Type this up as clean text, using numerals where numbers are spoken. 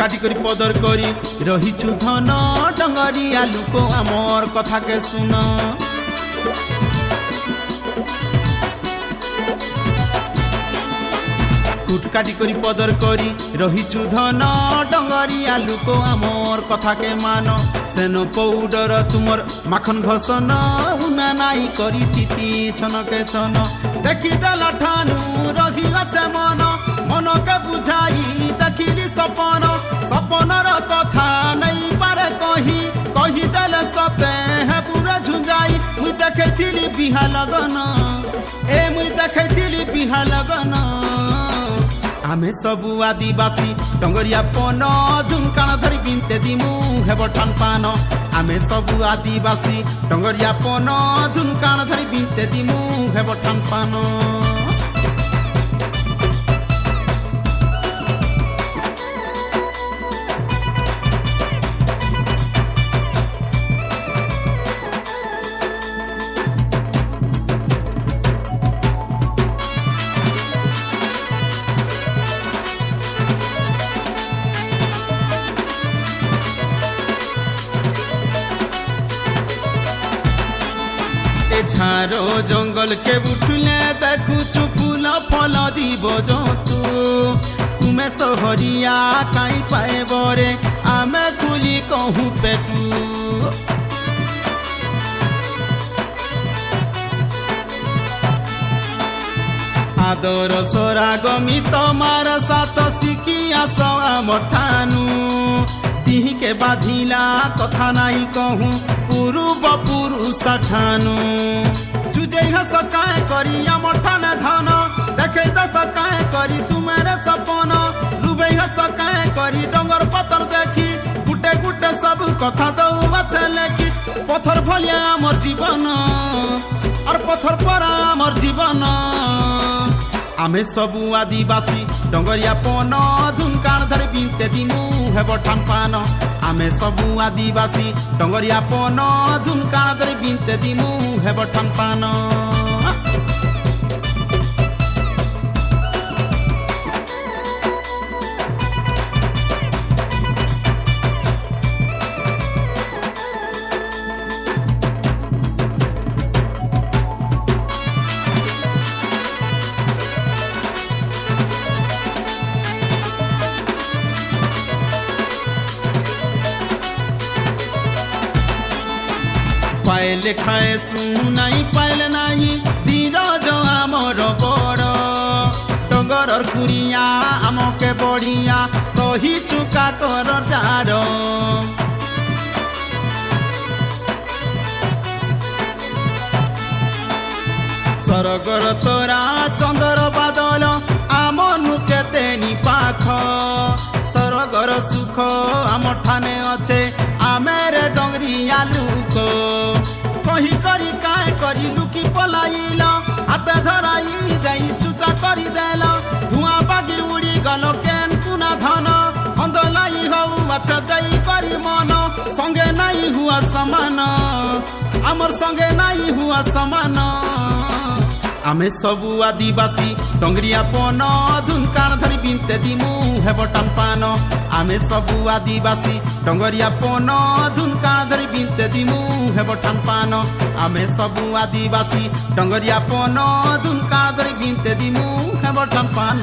কুটকাটি করি পদর করি রহিছু ধন ডঙ্গরিয়া লুক আমর কথাকে শুন কুটকাটি করি পদর করি রহিছু ধন ডঙ্গরিয়া লুক আমর কথাকে মান সেন পৌডর তুমর মাখন ঘসন উনা নাই করি তিতি ছনকে ছন দেখি দেল ঠানু রহি আছে মন মনকে বুঝাই দেখিলি সপন সপনর কথা নাই পারে কহি কহি দেলে সতে হে পুরা ঝুঞ্জাই মুই দেখাইছিলি বিহা লগন মুই দেখাইছিলি বিহা লগন आमे सबु आदिवासी डंगरिया पन झुमकाण धरी बिनते दिमु हेब ठान पान आमे सबु आदिवासी डंगरिया पन झुमकाण धरी बिनते दिमु हेब ठान पान झारो जंगल के बुठुले देखुछु फूल फल जीव जंतु तुमे सहरिया काई पाए बरे आमे खुली कहूँ पेटू आदर सरागमी तमार सात शिखिया आम ठानू तिही के बाधिला कथा नहीं कहूँ पूर्व पुरुष ठानू जुजे हस काय करी आम ठाने धन देखे दस काय करी तुमेरे सपन लुबे हस काय करी डंगर पतर देखी गुटे गुटे सब कथा दौ बाछे लेखी पथर भलिया आमर जीवन और पथर पर आमर जीवन आमे सबु आदिवासी डंगरिया पन झुमकाण धरी बिनते दिमु हेब ठान पान आमे सबु आदिवासी डंगरिया पन झुमकाण धरी बिनते दिमु हेब ठान पान पाइले खाए सुनाई पाइले नाही धीरज आमर बड़ डंगर कुरिया आमके बढ़िया सही चुका कर डार सरगर तोरा चंदर बादल आम नुके तेनी पाख सरगर सुख आम ठाने अच्छे आमेरे डंगरिया लुक कही करी काय करी लुकी पलाइल हाथे धराई जाई चुचा करी देल धुआं बागिर उड़ी गल केन कुना धन अंध लाई हऊ अच्छा दई करी मन संगे नहीं हुआ समान आमर संगे नहीं हुआ समान आमे सबु आदिवासी डंगरिया पन झुमकाण धरी बिनते दिमु हेब ठान पान आमे सबु आदिवासी डंगरिया पन झुमकाण धरी बिनते दिमु हेब ठान पान आमे सबु आदिवासी डंगरिया पन झुमकाण धरी बिनते दिमु हेब ठान पान।